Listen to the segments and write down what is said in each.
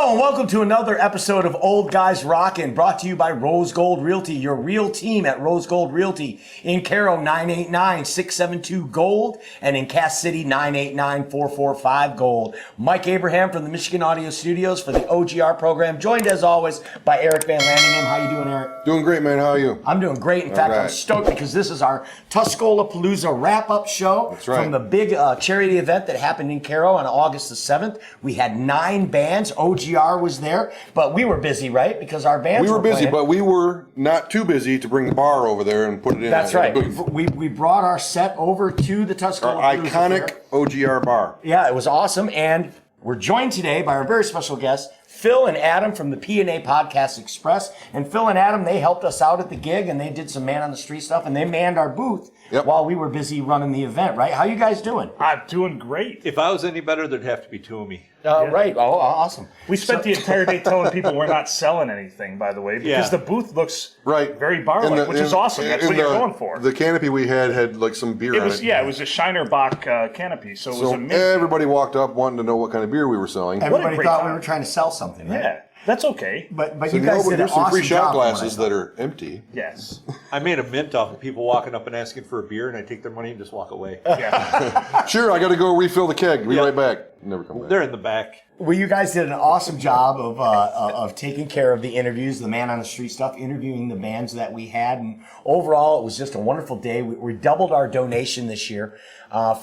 Hello and welcome to another episode of Old Guys Rockin', brought to you by Rose Gold Realty, your real team at Rose Gold Realty. In Caro, 989-672-GOLD, and in Cass City, 989-445-GOLD. Mike Abraham from the Michigan Audio Studios for the OGR program, joined as always by Eric Van Landingham. How you doing, Eric? Doing great, man. How are you? I'm doing great. In fact, I'm stoked because this is our Tuscola Palooza wrap-up show. That's right. From the big charity event that happened in Caro on August the 7th. We had 9 bands. OGR was there, but we were busy, right? Because our bands were busy, playing. but we were not too busy to bring the bar over there and put it in. That's a right. booth. We brought our set over to the Tuscola Our Palooza iconic Fair. OGR bar. Yeah, it was awesome, and we're joined today by our very special guests, Phil and Adam from the P&A Podcast Express. And Phil and Adam, they helped us out at the gig, and they did some man on the street stuff, and they manned our booth while we were busy running the event, right? How you guys doing? I'm doing great. If I was any better, there'd have to be 2 of me. Right. Oh, awesome. We spent the entire day telling people we're not selling anything, by the way, because the booth looks very bar-like, which is awesome. That's what you're going for. The canopy we had like some beer on it. Yeah, it was a Shiner Bock canopy, so it was amazing. Everybody walked up wanting to know what kind of beer we were selling. Everybody great thought time. we were trying to sell something, right? Yeah, that's okay. But So you guys did an there's some free awesome shot job from what I glasses saw. that are empty. Yes. I made a mint off of people walking up and asking for a beer, and I take their money and just walk away. Yeah. Sure, I got to go refill the keg. Be right back. Never come back. They're in the back. Well, you guys did an awesome job of taking care of the interviews, the man on the street stuff, interviewing the bands that we had, and overall, it was just a wonderful day. We doubled our donation this year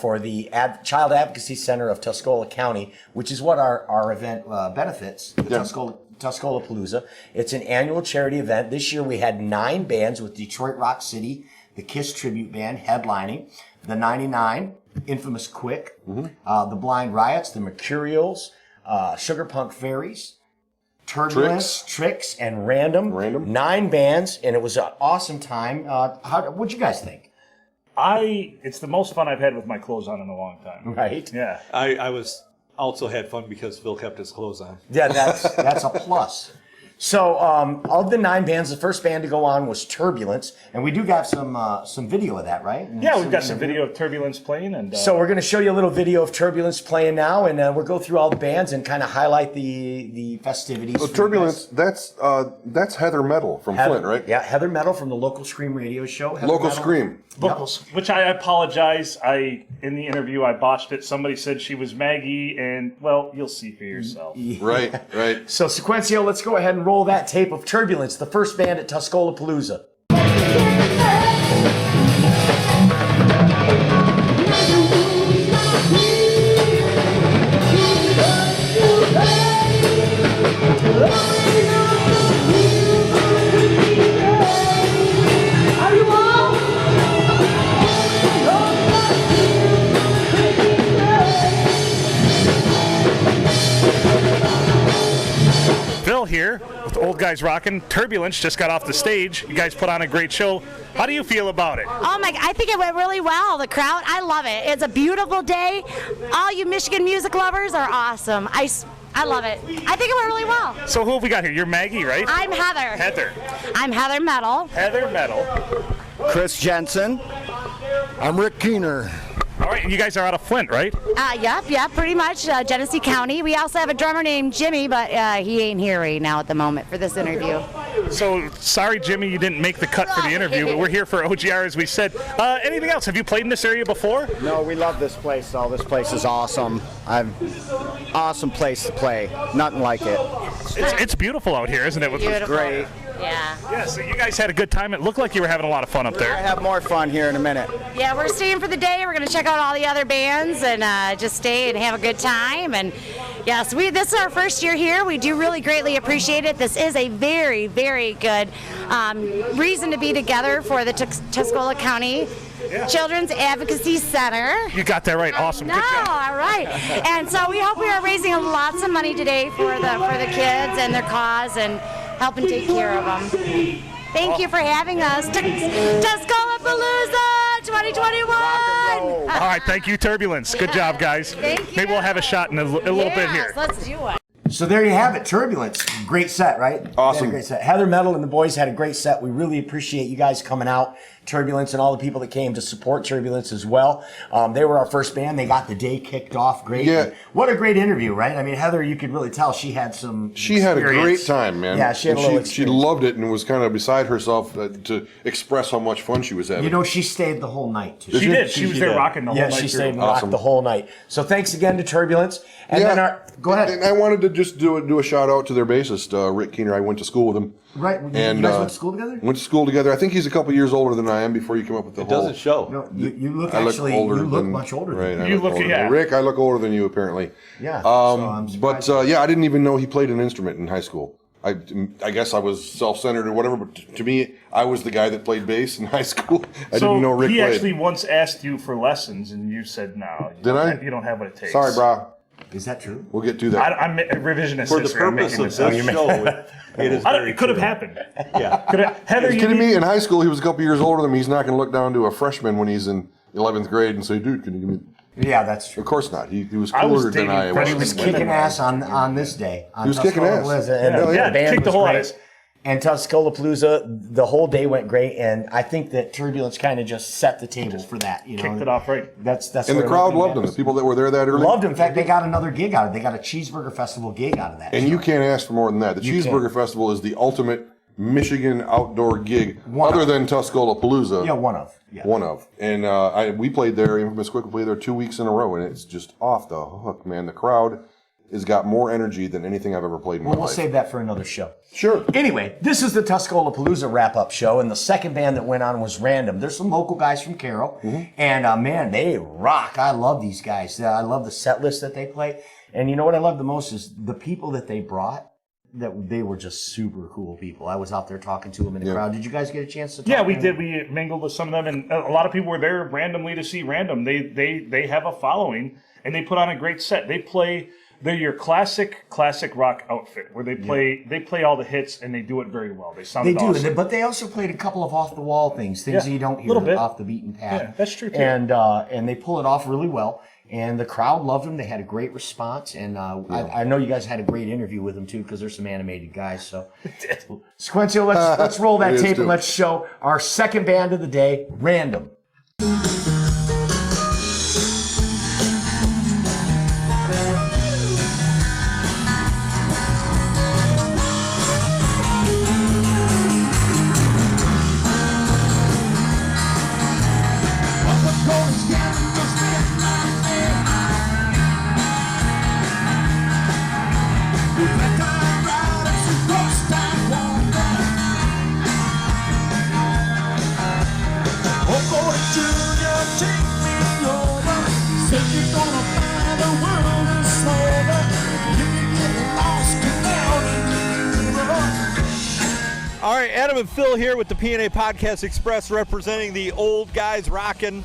for the Child Advocacy Center of Tuscola County, which is what our event benefits. The Tuscola Palooza. It's an annual charity event. This year we had 9 bands with Detroit Rock City, the Kiss Tribute Band headlining, the 99, Infamous Quick, the Blind Riots, the Mercurials, Sugar Punk Fairies, Turbulence, Tricks, and Random. 9 bands, and it was an awesome time. What'd you guys think? It's the most fun I've had with my clothes on in a long time. Right? Yeah. I also had fun because Phil kept his clothes on. Yeah, that's a plus. So, of the 9 bands, the first band to go on was Turbulence, and we do got some video of that, right? And Yeah, we've got some video of Turbulence playing, and so we're going to show you a little video of Turbulence playing now, and we'll go through all the bands and kind of highlight the festivities. So Turbulence, that's Heather Metal from Flint, right? Yeah, Heather Metal from the Local Scream radio show. Heather Local Metal. Scream. vocals, which I apologize. In the interview I botched it. Somebody said she was Maggie, and well, you'll see for yourself. Right. So Sequencio, let's go ahead and roll that tape of Turbulence, the first band at Tuscola Palooza. Phil here with Old Guys Rockin'. Turbulence just got off the stage. You guys put on a great show. How do you feel about it? Oh my, I think it went really well. The crowd, I love it. It's a beautiful day. All you Michigan music lovers are awesome. I love it. I think it went really well. So who have we got here? You're Maggie, right? I'm Heather. Heather. I'm Heather Metal. Heather Metal. Chris Jensen. I'm Rick Keener. All right, and you guys are out of Flint, right? Yep, pretty much. Genesee County. We also have a drummer named Jimmy, but he ain't here right now at the moment for this interview. So, sorry, Jimmy, you didn't make the cut for the interview, but we're here for OGR, as we said. Anything else? Have you played in this area before? No, we love this place, though. This place is awesome. Awesome place to play. Nothing like it. It's beautiful out here, isn't it? Beautiful. Great. Yeah. Yeah, so you guys had a good time. It looked like you were having a lot of fun up I there. have more fun here in a minute. Yeah, we're staying for the day. We're going to check out all the other bands and just stay and have a good time. And yes, this is our first year here. We do really greatly appreciate it. This is a very, very good reason to be together for the Tuscola County Children's Advocacy Center. You got that right. Awesome. No, Good job. all right. And so we hope we are raising lots of money today for the kids and their cause and helping take care of them. Thank you for having us. Tuscola Palooza 2021. All right, thank you, Turbulence. Good job, guys. Thank you. Maybe we'll have a shot in a little bit here. Let's do it. So there you have it, Turbulence. Great set, right? Awesome. Great set. Heather Metal and the boys had a great set. We really appreciate you guys coming out, Turbulence and all the people that came to support Turbulence as well. They were our first band. They got the day kicked off great. Yeah. What a great interview, right? I mean, Heather, you could really tell she had some She had a experience. great time, man. Yeah, she had And a little she experience. loved it and was kind of beside herself to express how much fun she was having. You know, she stayed the whole night, too. She did. She was there rocking the whole Yeah, night she through. stayed and rocked Awesome. the whole night. So thanks again to Turbulence. And then go ahead. And I wanted to just do a shout out to their bassist, Rick Keener. I went to school with him. Right. You And guys went to school together? Went to school together. I think he's a couple years older than I am before you come up with the It whole. doesn't show. No, you look I look actually, older you look than, much older right, than I me. You look- older yeah. than Rick, I look older than you, apparently. Yeah. so I'm surprised. But yeah, I didn't even know he played an instrument in high school. I guess I was self-centered or whatever, but to me, I was the guy that played bass in high school. I So didn't know Rick he played. actually once asked you for lessons, and you said no. You don't have what it takes. Sorry, brah. Is that true? We'll get to that. I'm revisionist For the history. I'm purpose making of this up. this show, it is very It could have true. happened. Yeah. Heather, Are you you kidding need- me? In high school, he was a couple years older than me. He's not going to look down to a freshman when he's in 11th grade and say, dude, can you give me... Yeah, that's true. Of course not. He was I was cooler than dating I Freddie He was was. women. kicking ass on this day. On He was kicking ass. Tuscaloosa, and Yeah, the band kicked the was whole great. ass. And Tuscaloosa, the whole day went great, and I think that Turbulence kind of just set the table for that. You know, kicked it off right. That's And the where crowd everything loved him. The happens. people that were there that early. Loved him. In fact, they got another gig out of it. They got a cheeseburger festival gig out of that. And you can't ask for more than that. The You Cheeseburger can't. Festival is the ultimate Michigan outdoor gig, One other of. than Tuscaloosa. Yeah, one of. Yeah. One of. And we played there, Infamous Quick, we played there 2 weeks in a row, and it's just off the hook, man. The crowd has got more energy than anything I've ever played in my We'll life. save that for another show. Sure. Anyway, this is the Tuscaloosa wrap-up show, and the second band that went on was Random. There's some local guys from Carroll, and man, they rock. I love these guys. I love the set list that they play. And you know what I love the most is the people that they brought. That they were just super cool people. I was out there talking to them in the crowd. Did you guys get a chance to talk? Yeah, to we them? did. We mingled with some of them, and a lot of people were there randomly to see Random. They have a following, and they put on a great set. They're your classic rock outfit where they play all the hits and they do it very well. They sound They do, awesome. but they also played a couple of off-the-wall things Yeah, that you don't hear little bit. off the beaten path. Yeah, that's true, too. And they pull it off really well. And the crowd loved them. They had a great response. And I know you guys had a great interview with them, too, because they're some animated guys. So, Sequencio, let's roll that It is, tape too. and let's show our second band of the day, Random. All right, Adam and Phil here with the PNA Podcast Express representing the Old Guys Rockin',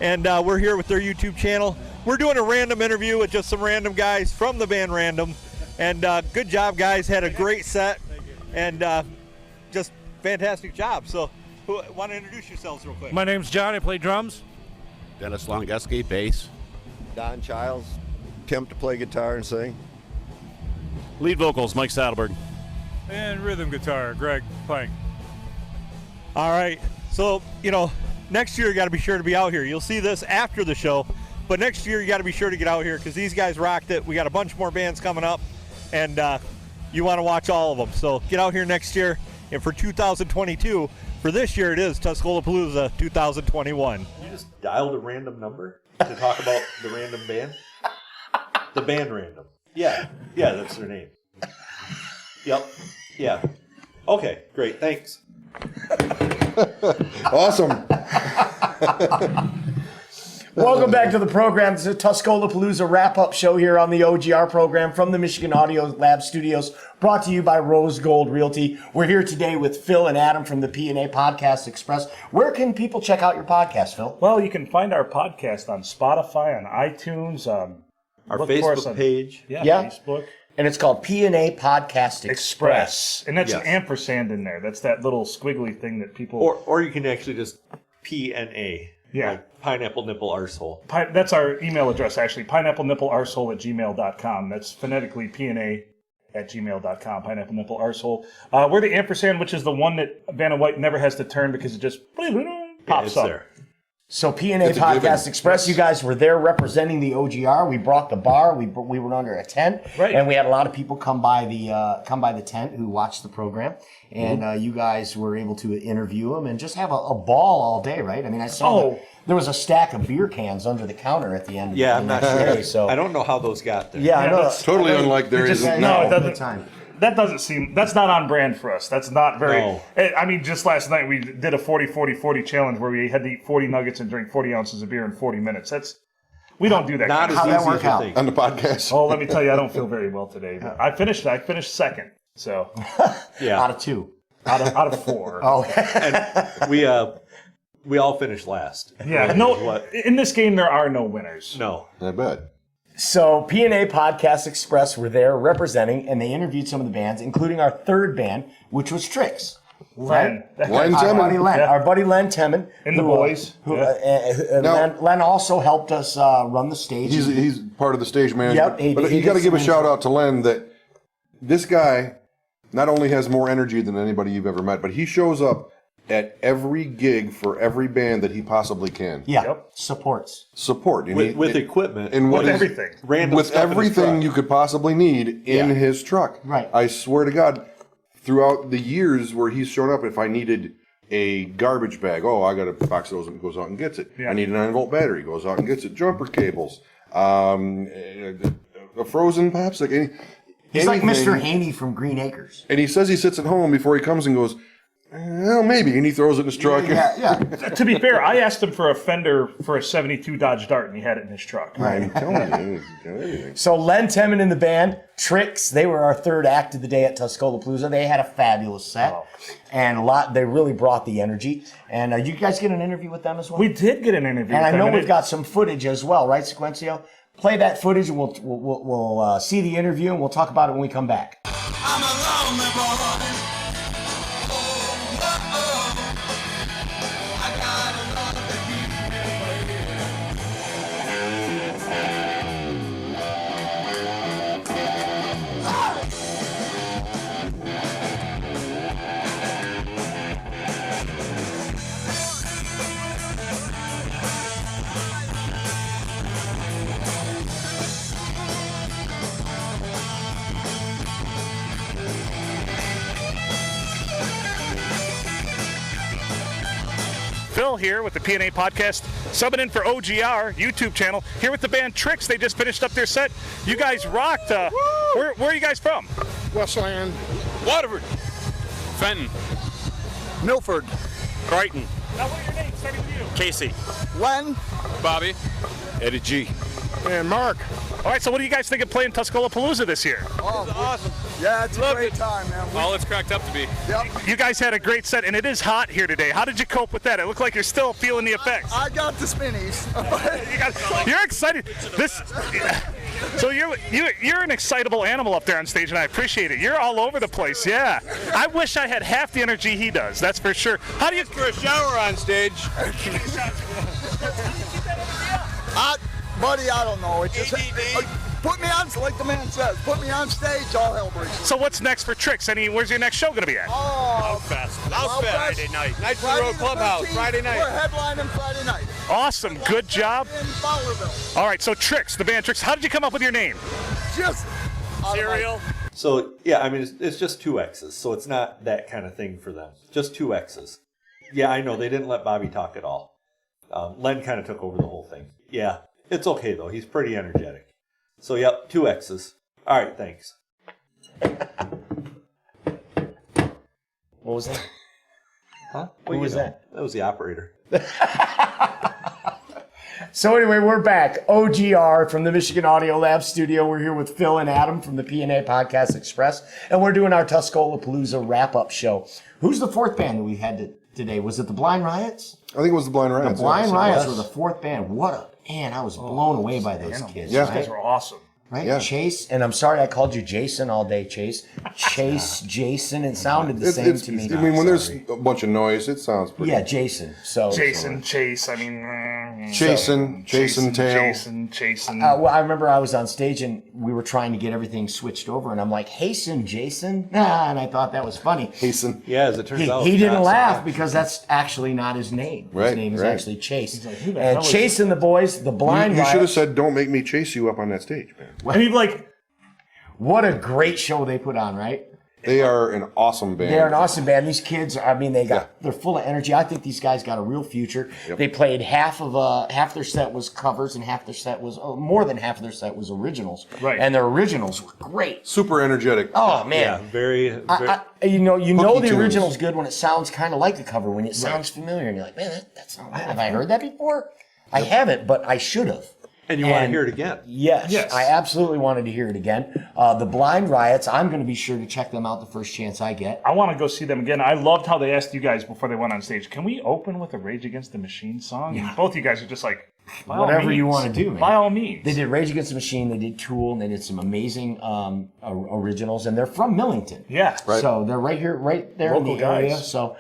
and we're here with their YouTube channel. We're doing a random interview with just some random guys from the band Random, and good job, guys. Had a great set, and just fantastic job. So, who want to introduce yourselves real quick? My name's John. I play drums. Dennis Longeski, bass. Don Childs, attempt to play guitar and sing. Lead vocals, Mike Saddleberg. And rhythm guitar, Greg Plank. All right. So, next year you got to be sure to be out here. You'll see this after the show, but next year you got to be sure to get out here because these guys rocked it. We got a bunch more bands coming up, and you want to watch all of them. So get out here next year. And for 2022, for this year it is Tuscaloosa 2021. You just dialed a random number to talk about the random band? The band Random. Yeah, that's their name. Yep. Yeah. Okay, great. Thanks. Awesome. Welcome back to the program. This is a Tuscaloosa wrap-up show here on the OGR program from the Michigan Audio Lab Studios, brought to you by Rose Gold Realty. We're here today with Phil and Adam from the PNA Podcast Express. Where can people check out your podcast, Phil? Well, you can find our podcast on Spotify, on iTunes, Our look for us Facebook on- page. Yeah, Yeah. Facebook. And it's called PNA Podcast Express. And that's Yes. an ampersand in there. That's that little squiggly thing that people... Or you can actually just PNA. Yeah. Like pineapple nipple arsehole. That's our email address, actually. pineapplenipplearsehole@gmail.com. That's phonetically PNA@gmail.com. Pineapple nipple arsehole. We're the ampersand, which is the one that Vanna White never has to turn because it just... pops it's up. there. So P&A It's a Podcast given. Express, you guys were there representing the OGR. We brought the bar. We were under a tent, Right. and we had a lot of people come by the tent who watched the program, and you guys were able to interview them and just have a ball all day, right? I mean, I saw there was a stack of beer cans under the counter at the end. Yeah, of I'm the not next sure. day, so I don't know how those got there. Yeah, I know. that's Totally unlike there is just- now. No, it doesn't. the time. That doesn't seem. That's not on brand for us. That's not very. No. I mean, just last night we did a 40-40-40 challenge where we had to eat 40 nuggets and drink 40 ounces of beer in 40 minutes. We don't do that. Not kind as of How'd stuff. that easy work as you out? think. On the podcast. Oh, let me tell you, I don't feel very well today. But I finished second. So Yeah. Out of two. out of 4. Oh, We all finished last. Yeah. No. In this game, there are no winners. No. I bet. So P&A Podcast Express were there representing, and they interviewed some of the bands, including our third band, which was Tricks. Len. Len Our Temin. buddy Len, Yeah. our buddy Len Temin, And the boys. Now- Len also helped us run the stage. He's part of the stage management. Yep, but he you got to did give a some- shout out to Len that this guy not only has more energy than anybody you've ever met, but he shows up at every gig for every band that he possibly can. Yeah, Yep. supports. Support. And With equipment. and what With is- everything. Random with stuff in his everything truck. you could possibly need in Yeah. his truck. Right. I swear to God, throughout the years where he's shown up, if I needed a garbage bag, I got a box of those, and goes out and gets it. Yeah. I need a 9-volt battery, goes out and gets it. Jumper cables, a frozen Pepsi, like He's like anything. Mr. Haney from Green Acres. And he says he sits at home before he comes and goes, well, maybe, and he throws it in his truck. Yeah. To be fair, I asked him for a fender for a 72 Dodge Dart, and he had it in his truck. I'm telling you, everything. So Len Temin in the band, Tricks, they were our third act of the day at Tuscola-Palooza. They had a fabulous set, and they really brought the energy. And you guys get an interview with them as well? We did get an interview. And I with know them, we've got some footage as well, right, Sequencio? Play that footage, and we'll see the interview, and we'll talk about it when we come back. Phil here with the P&A Podcast, subbing in for OGR YouTube channel. Here with the band Tricks. They just finished up their set. You guys rocked. Where are you guys from? Westland, Waterford. Fenton. Milford, Brighton. Now, what are your names? Starting with you. Casey. Len, Bobby. Eddie G. and Mark. All right, so what do you guys think of playing Tuscola-Palooza this year? Oh, Awesome. yeah, it's a great time, man. All it's cracked up to be. Yep. You guys had a great set, and it is hot here today. How did you cope with that? It looked like you're still feeling the effects. I got the spinnies. You're excited. So you're an excitable animal up there on stage, and I appreciate it. You're all over the place. Yeah. I wish I had half the energy he does. That's for sure. How do you? For a shower on stage. Buddy, I don't know. It just put me on, like the man says, put me on stage, all hell breaks loose. So what's next for Tricks? Where's your next show going to be at? Oh, Outfest Friday night. Night for the Friday Road the Clubhouse. 13th, Friday We're night. headlining Friday night. Awesome. Good job. In Fowlerville. All right. So Tricks, the band Tricks. How did you come up with your name? Just Cereal. So, yeah, I mean, it's just two X's, so it's not that kind of thing for them. Just two X's. Yeah, I know, they didn't let Bobby talk at all. Len kind of took over the whole thing. Yeah, it's okay, though. He's pretty energetic. So, yep, two X's. All right, thanks. What was that? Huh? Who was that? That was the operator. So anyway, we're back. OGR from the Michigan Audio Lab studio. We're here with Phil and Adam from the P&A Podcast Express, and we're doing our Tuscola-Palooza wrap-up show. Who's the fourth band that we had today? Was it the Blind Riots? I think it was the Blind Riots. The Blind Riots yes. were the fourth band. I was blown away by those kids. Yeah. These guys were awesome. Right? Yeah. Chase, and I'm sorry I called you Jason all day, Chase. Jason, it sounded the same to me. I mean, when there's a bunch of noise, it sounds pretty. Yeah, Jason. So Jason, Chase. I mean, Chasing tail. Chasing. Well, I remember I was on stage and we were trying to get everything switched over, and I'm like, "Hasten, Jason," and I thought that was funny. Hasten. Yeah, as it turns out. He didn't not so laugh much. because that's actually not his name. His Right, name is right. actually Chase. like, who the hell And is chasing the boys, the blind You should have Riots. said, "Don't make me chase you up on that stage, man." I mean, like, What a great show they put on, right? They are an awesome band. They're an awesome band. These kids, I mean, they're full of energy. I think these guys got a real future. Yep. They played half their set was covers and half their set was more than half of their set was originals. Right. And their originals were great. Super energetic. Oh man. Yeah, very. You know Hooky the tunes. original's good when it sounds kind of like a cover, when it sounds familiar, and you're like, man, that's not bad. Have I heard that before? I haven't, but I should have. And you want to hear it again. Yes, Yes. I absolutely wanted to hear it again. The Blind Riots, I'm going to be sure to check them out the first chance I get. I want to go see them again. I loved how they asked you guys before they went on stage, can we open with a Rage Against the Machine song? And both of you guys are just like, by all Whatever you means. want to do, man. By all means. They did Rage Against the Machine, they did Tool, and they did some amazing originals, and they're from Millington. Yeah. Right. So they're right here, right there in Local the area. guys. So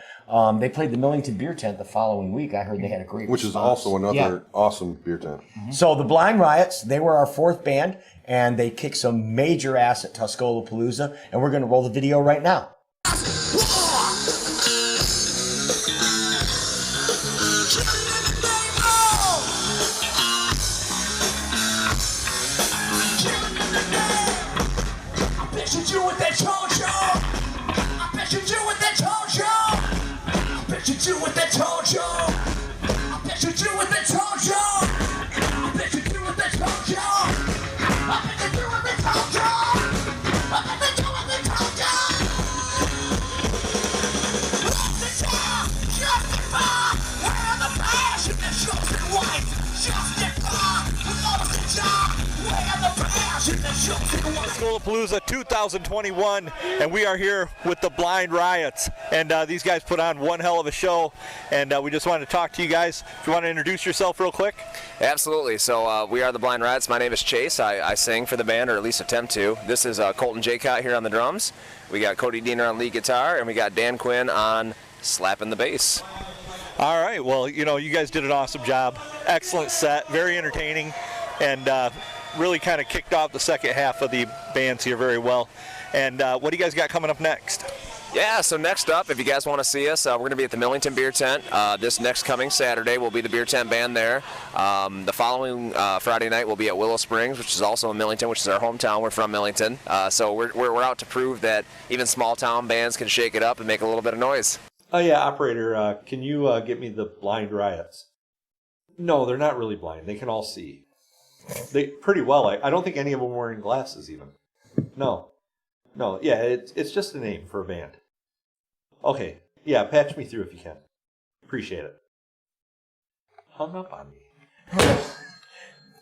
they played the Millington Beer Tent the following week. I heard they had a great Which is response. also another awesome beer tent. So the Blind Riots, they were our fourth band, and they kicked some major ass at Tuscola Palooza, and we're going to roll the video right now. Tuscola 2021, and we are here with the Blind Riots, and these guys put on one hell of a show, and we just wanted to talk to you guys. If you want to introduce yourself real quick. Absolutely. So we are the Blind Riots. My name is Chase. I sing for the band, or at least attempt to. This is Colton Jaycott here on the drums. We got Cody Diener on lead guitar, and we got Dan Quinn on slapping the bass. All right, well, you know, you guys did an awesome job. Excellent set, very entertaining, and really kind of kicked off the second half of the bands here very well. And what do you guys got coming up next? Yeah, so next up, if you guys want to see us, we're going to be at the Millington Beer Tent. This next coming Saturday, we'll be the Beer Tent band there. The following Friday night, we'll be at Willow Springs, which is also in Millington, which is our hometown. We're from Millington. So we're out to prove that even small town bands can shake it up and make a little bit of noise. Oh yeah, operator, can you get me the Blind Riots? No, they're not really blind. They can all see. They pretty well. I don't think any of them are wearing glasses even. No, yeah, it's just a name for a band. Okay, yeah, patch me through if you can. Appreciate it. Hung up on me.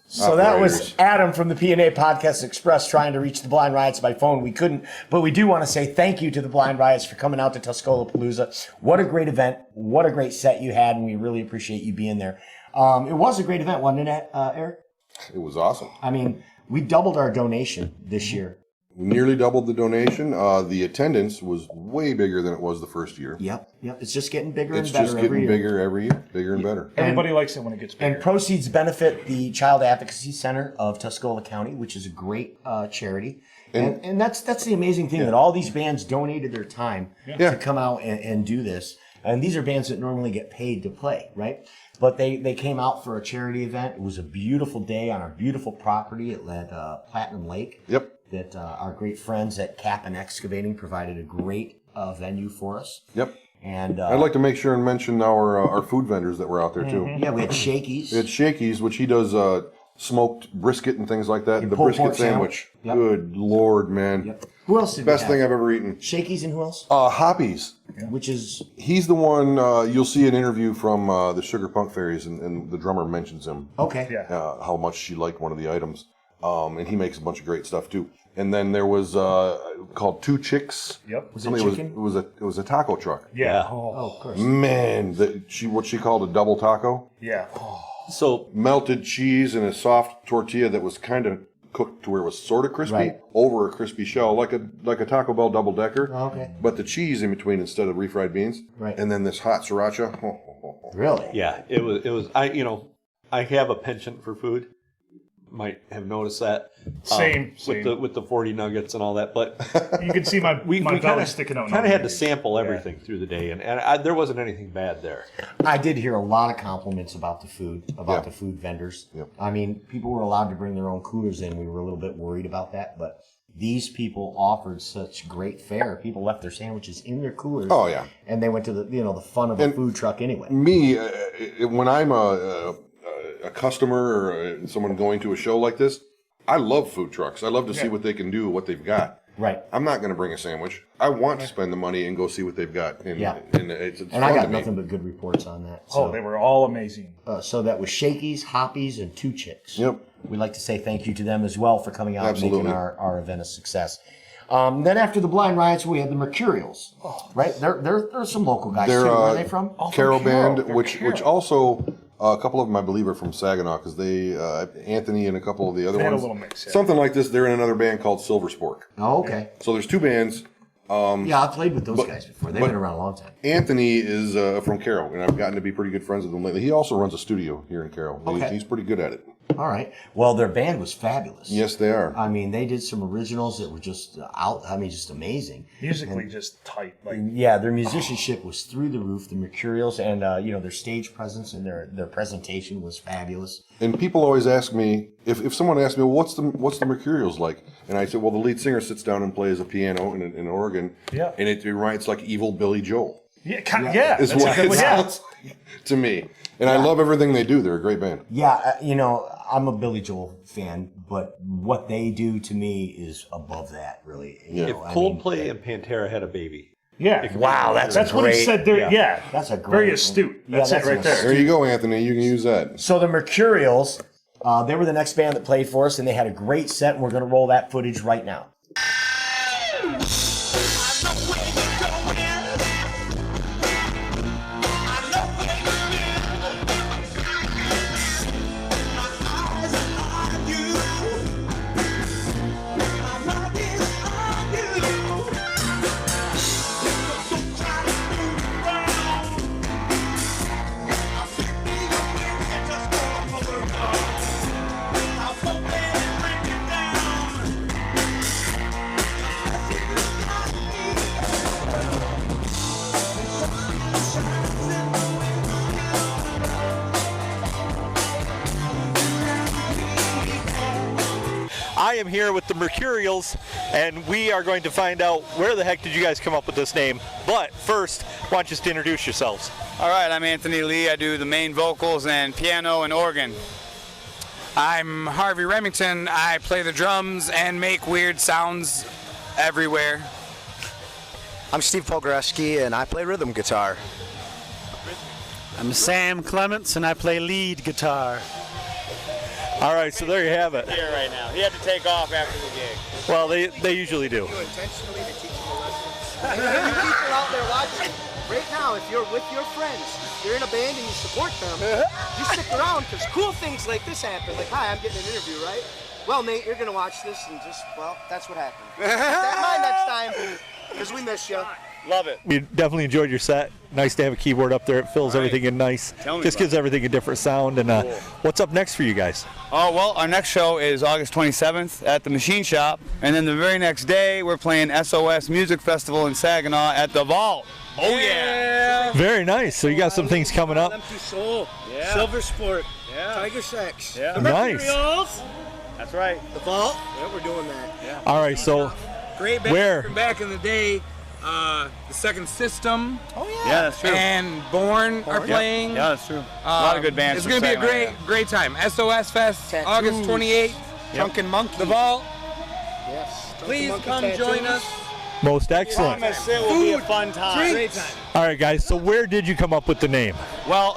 So that was Adam from the P&A Podcast Express trying to reach the Blind Riots by phone. We couldn't, but we do want to say thank you to the Blind Riots for coming out to Tuscola Palooza. What a great event. What a great set you had, and we really appreciate you being there. It was a great event, wasn't it, Eric? It was awesome. I mean, we doubled our donation this year. We nearly doubled the donation. The attendance was way bigger than it was the first year. Yep. It's just getting bigger It's and better just every getting year. bigger every year, bigger and better. Everybody likes it when it gets bigger. And proceeds benefit the Child Advocacy Center of Tuscola County, which is a great charity. And that's the amazing thing, that all these bands donated their time to come out and do this. And these are bands that normally get paid to play, right? But they came out for a charity event. It was a beautiful day on our beautiful property at Platinum Lake. Yep. That our great friends at Cap'n Excavating provided a great venue for us. Yep. And I'd like to make sure and mention our food vendors that were out there too. yeah, we had Shakey's. We had Shakey's, which he does smoked brisket and things like that. The pulled brisket pork sandwich. Yep. Good Lord, man. Yep. Who else did Best we thing have? I've ever eaten. Shakey's and who else? Hoppies. Which is He's the one, you'll see an interview from the Sugar Punk Fairies, and the drummer mentions him. okay. Yeah. How much she liked one of the items. And he makes a bunch of great stuff too. And then there was called Two Chicks. Yep. Was it chicken? It was a taco truck. Yeah. Oh, of course. Man, what she called a double taco. Yeah. So Melted cheese and a soft tortilla that was kind of cooked to where it was sort of crispy Right. over a crispy shell, like a Taco Bell double decker. Oh, okay. But the cheese in between instead of refried beans. Right. And then this hot sriracha. Really? yeah, it was. I have a penchant for food. Might have noticed that. Same. With the 40 nuggets and all that, but You can see my belly sticking out. Kind of had to sample everything through the day, and there wasn't anything bad there. I did hear a lot of compliments about the food, the food vendors. Yep. I mean, people were allowed to bring their own coolers in. We were a little bit worried about that, but these people offered such great fare. People left their sandwiches in their coolers. Oh, yeah. And they went to the fun of a food truck anyway. Me, when I'm a customer or someone going to a show like this, I love food trucks. I love to see what they can do, what they've got. Right. I'm not going to bring a sandwich. I want to spend the money and go see what they've got. And, it's and fun I got to me. nothing but good reports on that. So, they were all amazing. So that was Shakey's, Hoppies, and Two Chicks. Yep. We'd like to say thank you to them as well for coming out Absolutely. and making our event a success. Then after the Blind Riots, we had the Mercurials. Right? They're some local guys They're too. Where are they from? Carol Band, They're which also a couple of them I believe are from Saginaw because they Anthony and a couple of the other They had a ones. little mix, yeah. Something like this. They're in another band called Silver Spork. Oh, okay. So there's two bands. Yeah, I've played with those guys before. They've been around a long time. Anthony is from Carroll, and I've gotten to be pretty good friends with him lately. He also runs a studio here in Carroll. Okay. He's pretty good at it. All right. Well, their band was fabulous. Yes, they are. I mean, they did some originals that were just just amazing. Musically, just tight. Like, Yeah, their musicianship was through the roof. The Mercurials and their stage presence and their presentation was fabulous. And people always ask me if someone asks me, well, what's the Mercurials like? And I said, well, the lead singer sits down and plays a piano in an organ. Yeah. And it writes like evil Billy Joel. yeah, Is that's what a it good sounds like to me. And I love everything they do. They're a great band. Yeah, I'm a Billy Joel fan, but what they do to me is above that, really. Yeah. If Coldplay and Pantera had a baby, Yeah. Wow, that's what he great- said there. Yeah. That's a great Very astute. Yeah, That's it right an there. There you go, Anthony. You can use that. So the Mercurials, they were the next band that played for us, and they had a great set, and we're going to roll that footage right now. I am here with the Mercurials, and we are going to find out where the heck did you guys come up with this name. But first, why don't you just introduce yourselves? All right, I'm Anthony Lee. I do the main vocals and piano and organ. I'm Harvey Remington. I play the drums and make weird sounds everywhere. I'm Steve Pogreski, and I play rhythm guitar. I'm Sam Clements, and I play lead guitar. All right, so there you have it. Here right now. He had to take off after the gig. Well, they usually do. Intentionally to teach them a lesson. You people out there watching, right now, if you're with your friends, you're in a band and you support them, you stick around because cool things like this happen. Like, hi, I'm getting an interview, right? Well, Nate, you're going to watch this and that's what happened. Keep that in mind next time because we miss you. Love it. We definitely enjoyed your set. Nice to have a keyboard up there. It fills everything in nice. Tell me Just about gives everything a different sound. And what's up next for you guys? Oh, well, our next show is August 27th at the Machine Shop. And then the very next day, we're playing SOS Music Festival in Saginaw at the Vault. Oh, yeah. Very nice. So you got some things coming up. Empty Soul, Silver Sport, Tiger Sex, Yeah. the Nice. Mercurials, That's right. the Vault. Yeah, we're doing that. All right, so Great band Where? from back in the day. The Second System. Oh yeah, that's true. And Born are playing. Yeah, that's true. A lot of good bands. It's from going to be a Saginaw, great time. SOS Fest, August 28th. Drunken Monkey. The Vault. Yes. Please Monkey come tattoos. join us. most excellent. Promise it will be a fun time. Great time. All right, guys. So where did you come up with the name? Well,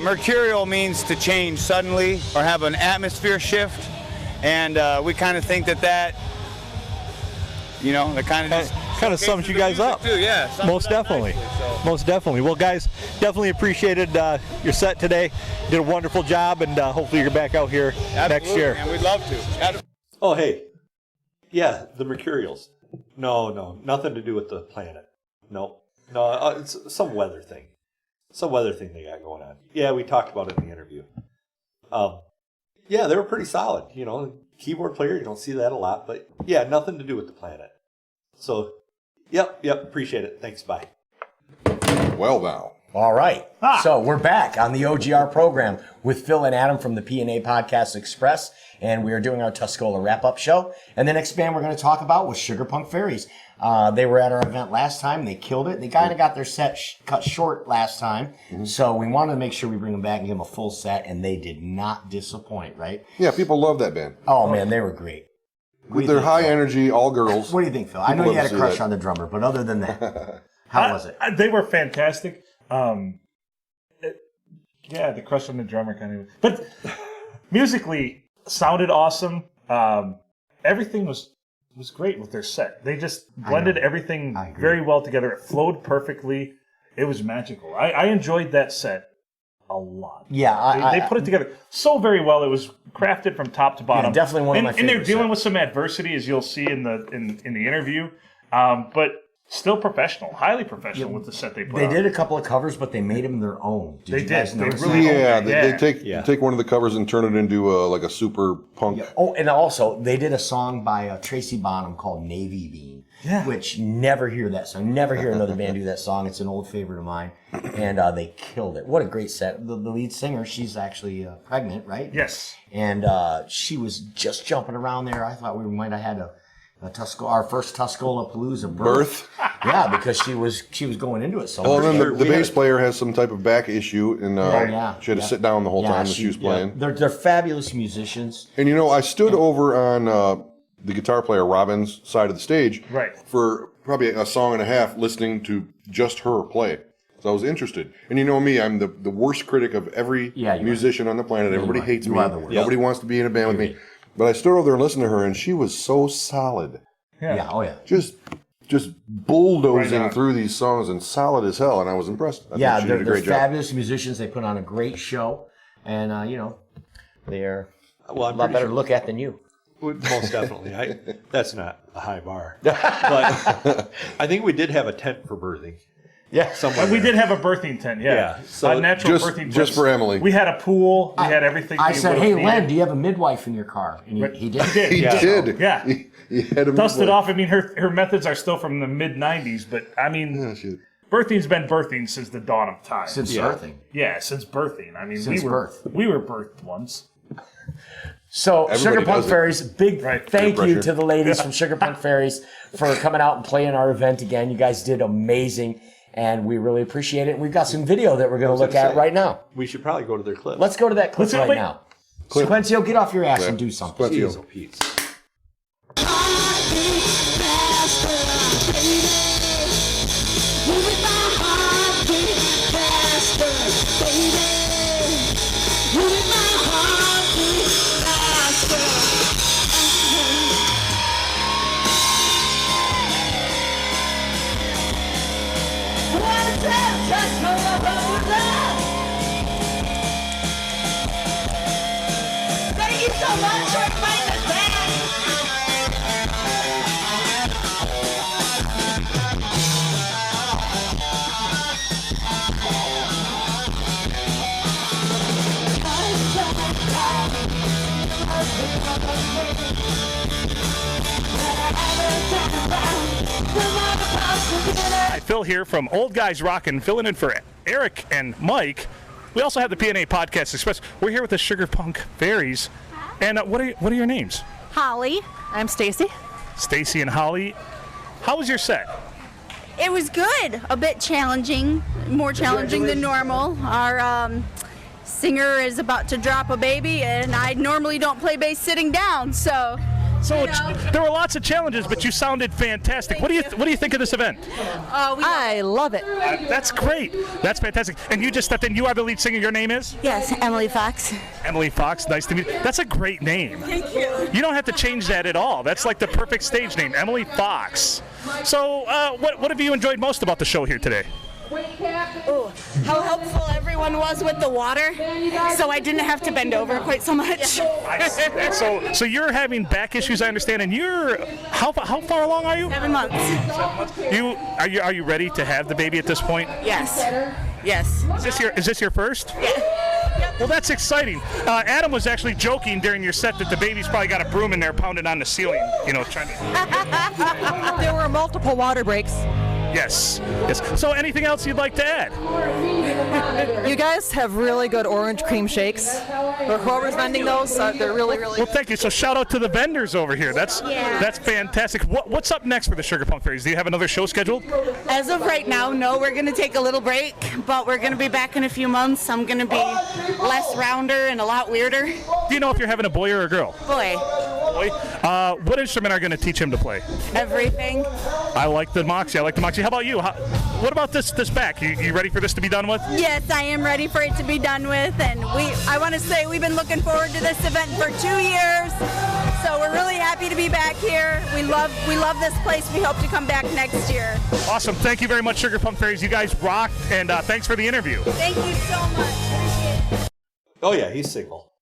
mercurial means to change suddenly or have an atmosphere shift, and we kind of think that that kind of sums you guys up. Too, yeah, sums Most it up definitely. nicely, so. Most definitely. Well, guys, definitely appreciated your set today. Did a wonderful job, and hopefully you're back out here next year. And we'd love to. Oh, hey. Yeah, the Mercurials. No, nothing to do with the planet. No, it's some weather thing. Some weather thing they got going on. Yeah, we talked about it in the interview. Yeah, they were pretty solid. Keyboard player, you don't see that a lot, but yeah, nothing to do with the planet. So, yep, appreciate it. Thanks, bye. Well, now. All right. So we're back on the OGR program with Phil and Adam from the P&A Podcast Express, and we are doing our Tuscola wrap-up show. And the next band we're going to talk about was Sugar Punk Fairies. They were at our event last time. They killed it. They kind of got their set cut short last time, so we wanted to make sure we bring them back and give them a full set, and they did not disappoint, right? Yeah, people love that band. Oh, man, they were great. They're high energy, all girls. What do you think, Phil? I know you had a crush on the drummer, but other than that, how was it? They were fantastic. The crush on the drummer kind of, but musically sounded awesome. Everything was great with their set. They just blended everything very well together. It flowed perfectly. It was magical. I enjoyed that set a lot. Yeah, they put it together so very well. It was crafted from top to bottom. Yeah, definitely one of my And they're favorite dealing sets. with some adversity, as you'll see in the interview. But still professional, highly professional with the set they put They on. did a couple of covers, but they made them their own. They you guys did. They notice really that? owned it. They take one of the covers and turn it into like a super punk. Oh, and also they did a song by Tracy Bonham called Navy Bean, which never hear that song. Never hear another band do that song. It's an old favorite of mine, and they killed it. What a great set. The lead singer, she's actually pregnant, right? Yes. And she was just jumping around there. I thought we might have had our first Tuscola Palooza birth. Yeah, because she was going into it so Well, much. and then the bass player has some type of back issue, and she had to sit down the whole time that she was playing. They're fabulous musicians. And I stood over on the guitar player Robin's side of the stage for probably a song and a half listening to just her play. So I was interested. And you know me, I'm the worst critic of every musician on the planet. Everybody hates me. Nobody wants to be in a band with me. But I stood over there and listened to her, and she was so solid. Yeah. Just bulldozing through these songs and solid as hell, and I was impressed. I think she did a they're great job. fabulous musicians. They put on a great show, and they're a I'm lot pretty better sure- to look at than you. Most definitely. That's not a high bar. But I think we did have a tent for birthing. Yeah, somewhere. We did have a birthing tent, So a natural just- birthing just tent. for Emily. We had a pool. We had everything. I we said, would've "Hey, needed. Len, do you have a midwife in your car?" And he did. He did. Yeah. He had a Dusted midwife. off. I mean, her methods are still from the mid '90s, but I mean, birthing's been birthing since the dawn of time. Since birthing. Yeah, since birthing. I mean, Since birth. We were birthed once. So, Everybody Sugar Punk does it. Fairies, big thank Peer you pressure. to the ladies from Sugar Punk Fairies for coming out and playing our event again. You guys did amazing, and we really appreciate it. We've got some video that we're going to look at right now. We should probably go to their clip. Let's go to that clip right wait. now. Clip. Sequencio, get off your ass Clip. and do something. Sequencio. Jeez, oh, Pete. Thank you so much for playing the band. Hi, Phil here from Old Guys Rockin', filling in for Eric and Mike. We also have the P&A Podcast Express. We're here with the Sugar Punk Fairies. And what are your names? Holly. I'm Stacy. Stacy and Holly. How was your set? It was good. A bit challenging, more challenging than normal. Our singer is about to drop a baby, and I normally don't play bass sitting down, so. There were lots of challenges, but you sounded fantastic. What do you think of this event? I love it. That's great. That's fantastic. And you just stepped in. You are the lead singer. Your name is? Yes, Emily Fox. Emily Fox. Nice to meet you. That's a great name. Thank you. You don't have to change that at all. That's like the perfect stage name, Emily Fox. So, what have you enjoyed most about the show here today? Ooh, how helpful everyone was with the water, so I didn't have to bend over quite so much. So you're having back issues, I understand, and you're how far along are you? 7 months. Are you ready to have the baby at this point? Yes. Yes. Is this your first? Yeah. Yep. Well, that's exciting. Adam was actually joking during your set that the baby's probably got a broom in there pounding on the ceiling, trying to... There were multiple water breaks. Yes. So anything else you'd like to add? You guys have really good orange cream shakes. Whoever's vending those, they're really, really Well, thank you. So shout out to the vendors over here. That's fantastic. What's up next for the Sugar Punk Fairies? Do you have another show scheduled? As of right now, no. We're going to take a little break, but we're going to be back in a few months. I'm going to be less rounder and a lot weirder. Do you know if you're having a boy or a girl? Boy. What instrument are you going to teach him to play? Everything. I like the Moxie. How about you? What about this back? You ready for this to be done with? Yes, I am ready for it to be done with, and I want to say we've been looking forward to this event for 2 years. So we're really happy to be back here. We love this place. We hope to come back next year. Awesome. Thank you very much, Sugar Punk Fairies. You guys rock, and thanks for the interview. Thank you so much. Appreciate it. Oh yeah, he's single.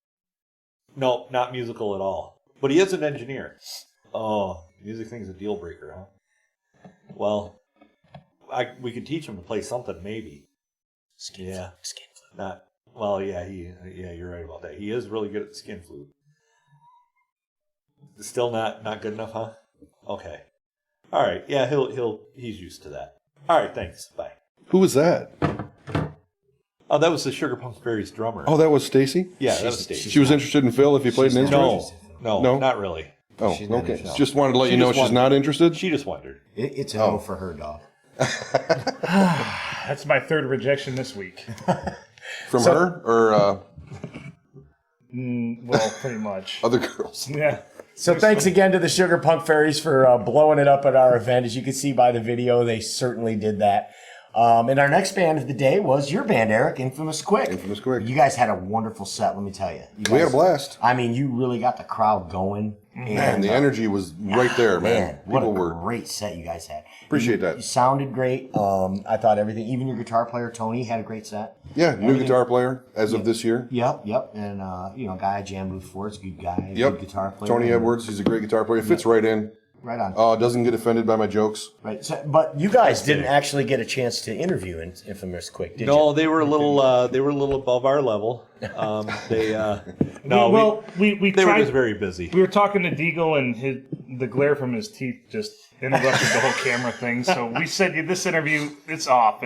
No, not musical at all. But he is an engineer. Oh, music thing's a deal breaker, huh? Well, we could teach him to play something, maybe. Skin flute. Not well. Yeah, you're right about that. He is really good at the skin flute. Still not good enough, huh? Okay. All right. Yeah, he's used to that. All right. Thanks. Bye. Who was that? Oh, that was the Sugar Punk Fairies drummer. Oh, that was Stacy? Yeah, that was Stacy. She was interested in Phil if he played an instrument? No, not really. Oh, okay. Just wanted to let you know she's not interested? She just wondered. It's a no for her, dog. That's my third rejection this week. From her? Or... well, pretty much. Other girls. Yeah. So thanks again to the Sugar Punk Fairies for blowing it up at our event. As you can see by the video, they certainly did that. And our next band of the day was your band, Eric, Infamous Quick. Infamous Quick. You guys had a wonderful set, let me tell you. We had a blast. I mean, you really got the crowd going. Man, the energy was right there, man. What a great set you guys had. Appreciate that. You sounded great. I thought everything, even your guitar player, Tony, had a great set. Yeah, new guitar player as of this year. Yep. And, guy I jammed with before, it's a good guy. Yep. Good guitar player. Tony Edwards, he's a great guitar player. Fits right in. Right on. Doesn't get offended by my jokes. Right. So, but you guys didn't actually get a chance to interview Infamous Quick, did you? No, they were a little above our level. They were just very busy. We were talking to Deagle, and the glare from his teeth just interrupted the whole camera thing. So we said, "This interview, it's off.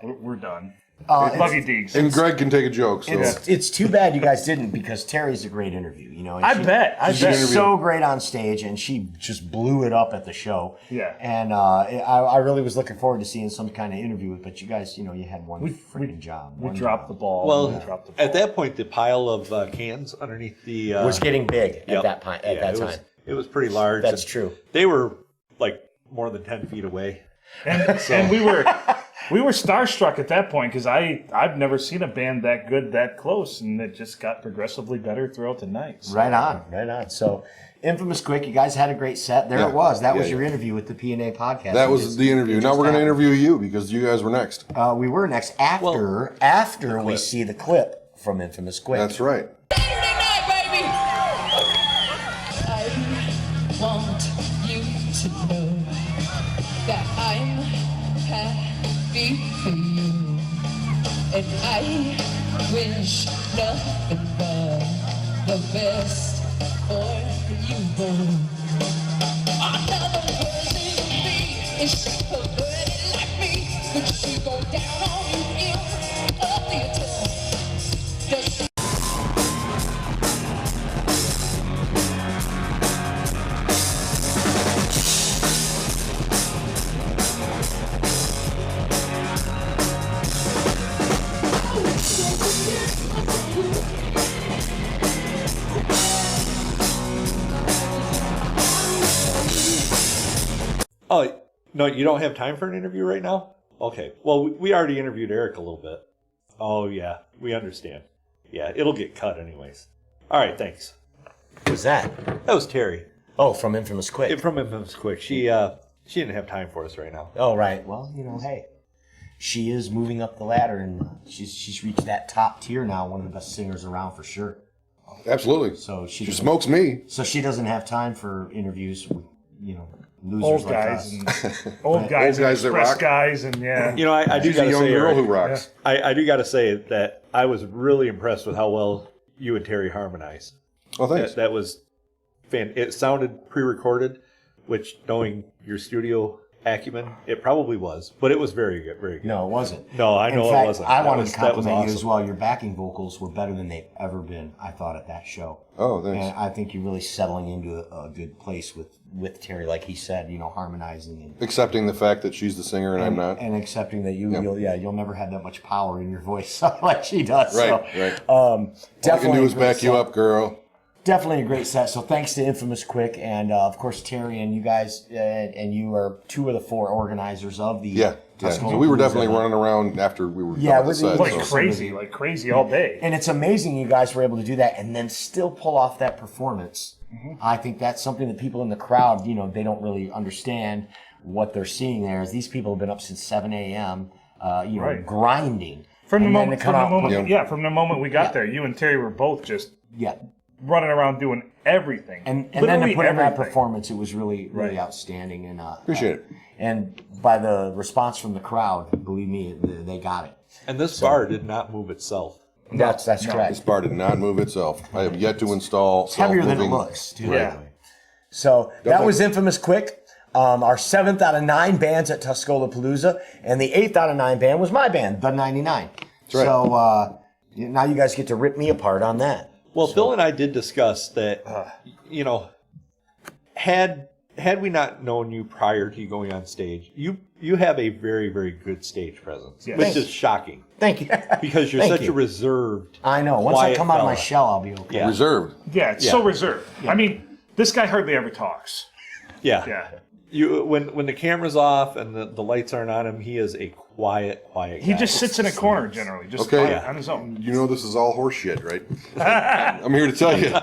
We're done." Love you, Deegs. And Greg can take a joke. So. It's too bad you guys didn't, because Terry's a great interview. I bet. She's so great on stage, and she just blew it up at the show. Yeah. And I really was looking forward to seeing some kind of interview, but you guys, you had one freaking job. We dropped the ball. Well, at that point, the pile of cans underneath the was getting big at that time. It was pretty large. That's true. They were like more than 10 feet away. And we were starstruck at that point, because I've never seen a band that good that close, and it just got progressively better throughout the night. So. Right on. So, Infamous Quick, you guys had a great set. There it was. That was your interview with the P&A podcast. That was the interview. Now we're going to interview you, because you guys were next. We were next after we see the clip from Infamous Quick. That's right. I want you to know that I'm happy for you, and I wish nothing but the best for you both. Another person in me is she perverted like me, but she go down on you in a theater. Does she? Oh, no, you don't have time for an interview right now? Okay. Well, we already interviewed Eric a little bit. Oh, yeah. We understand. Yeah, it'll get cut anyways. All right, thanks. Who's that? That was Terry. Oh, from Infamous Quick. From Infamous Quick. She didn't have time for us right now. Oh, right. Well, hey. She is moving up the ladder, and she's reached that top tier now, one of the best singers around for sure. Absolutely. So she smokes me. So she doesn't have time for interviews with, Losers old like guys us. and old guys, Old guys that express rock. guys, and yeah. You know, I do She's a got to young say, girl Eric, who rocks. I do got to say that I was really impressed with how well you and Terry harmonized. Oh, thanks. That was it sounded pre-recorded, which, knowing your studio acumen, it probably was, but it was very good, very good. No, it wasn't. No, I In know fact, it wasn't. I That wanted was- to that was compliment you as awesome. well. Your backing vocals were better than they've ever been, I thought, at that show. Oh, thanks. And I think you're really settling into a good place with Terry, like he said, harmonizing and Accepting the fact that she's the singer and I'm not. and accepting that you'll never have that much power in your voice like she does. Right, so, right. All you All you can do is back you up, girl. Definitely a great set. So thanks to Infamous Quick and of course Terry and you guys and you are 2 of the 4 organizers of the Yeah. So we were definitely running around after we were done with the set. like crazy all day. And it's amazing you guys were able to do that and then still pull off that performance. I think that's something that people in the crowd, they don't really understand what they're seeing there. Is these people have been up since 7 a.m. Right. Grinding From the And then moment, to come out- from the moment we got there, you and Terry were both just Yeah. running around doing everything. And then Literally to put in that everything. performance, it was really Right. outstanding. And Appreciate it. And by the response from the crowd, believe me, they got it. And this bar did not move itself. That's correct. This bar did not move itself. I have yet to install It's heavier than it self-moving- looks, too. Right. So that Definitely. was Infamous Quick. Our 7th out of 9 bands at Tuscola Palooza, and the 8th out of 9 band was my band, The 99. That's right. So now you guys get to rip me apart on that. Well, Phil and I did discuss that, had we not known you prior to you going on stage, you have a very, very good stage presence, Yes. which Thank is shocking. Thank you. Because you're Thank such you. a reserved, I know. Once I quiet come out of my fella. shell, I'll be okay. Yeah. Reserved. Yeah, it's so reserved. I mean, this guy hardly ever talks. Yeah. Yeah. You when the camera's off and the lights aren't on him, he is a quiet guy. He just sits in a corner generally, just Okay. quiet on his own. You know this is all horse shit, right? I'm here to tell you.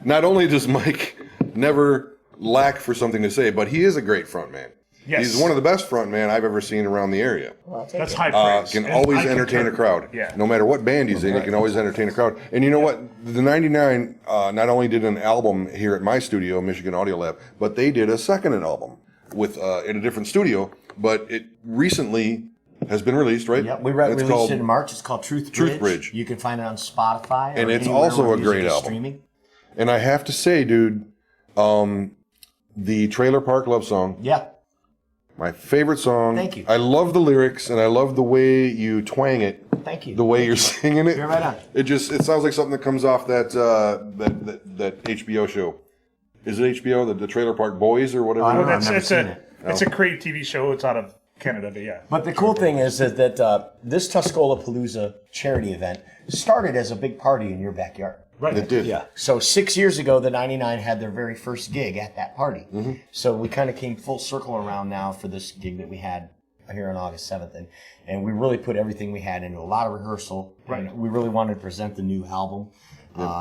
Not only does Mike never lack for something to say, but he is a great front man. Yes. He's one of the best front men I've ever seen around the area. That's high praise. Can And always I entertain concur. a crowd. Yeah. No matter what band he's in, he can always entertain a crowd. And you know what? The 99 not only did an album here at my studio, Michigan Audio Lab, but they did a second album with in a different studio. But it recently has been released, right? Yep, we It's released called it in March. It's called Truth Bridge. Truth Bridge. You can find it on Spotify. And or it's anywhere also where a music great is album. Streaming. And I have to say, dude, the Trailer Park Love Song. Yeah. My favorite song. Thank you. I love the lyrics and I love the way you twang it. Thank you. The way you're singing it. You're right on. It sounds like something that comes off that HBO show. Is it HBO? The Trailer Park Boys or whatever? I don't know. It's, I've never it's seen a it. it's a great TV show. It's out of Canada, but yeah. But the cool thing is that this Tuscola Palooza charity event started as a big party in your backyard. Right. It did. Yeah. So 6 years ago, the 99 had their very first gig at that party. Mm-hmm. So we kind of came full circle around now for this gig that we had here on August 7th. And we really put everything we had into a lot of rehearsal. Right. And we really wanted to present the new album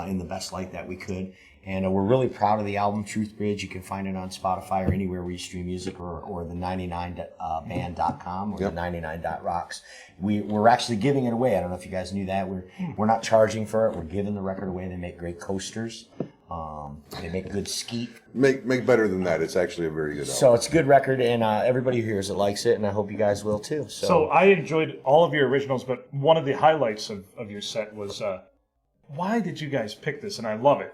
in the best light that we could. And we're really proud of the album, Truth Bridge. You can find it on Spotify or anywhere where you stream music or the 99band.com or the 99.rocks. We're actually giving it away. I don't know if you guys knew that. We're not charging for it. We're giving the record away. They make great coasters. They make good skeet. Make better than that. It's actually a very good album. So it's a good record, and everybody who hears it likes it, and I hope you guys will too. So I enjoyed all of your originals, but one of the highlights of your set was why did you guys pick this? And I love it.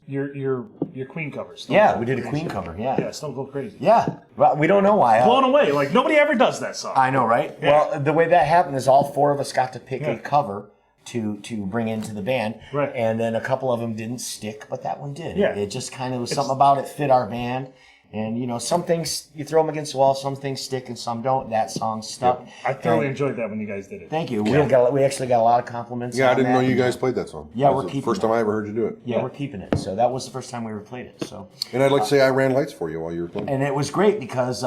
Your Queen covers. Yeah, we did a Queen cover. Yeah, Stone Cold Crazy. Yeah, well, we don't know why. Blown away. Like nobody ever does that song. I know, right? Yeah. Well, the way that happened is all 4 of us got to pick a cover to bring into the band, Right. And then a couple of them didn't stick, but that one did. Yeah. It just kind of was something about it fit our band. And some things you throw them against the wall, some things stick and some don't. That song stuck. I thoroughly And enjoyed that when you guys did it. Thank you. Yeah. We actually got a lot of compliments. Yeah, I on didn't that. know you guys played that song. Yeah, That we're was keeping the first it. time I ever heard you do it. Yeah, we're keeping it. So that was the first time we ever played it. So. And I'd like to say I ran lights for you while you were playing. And it was great because,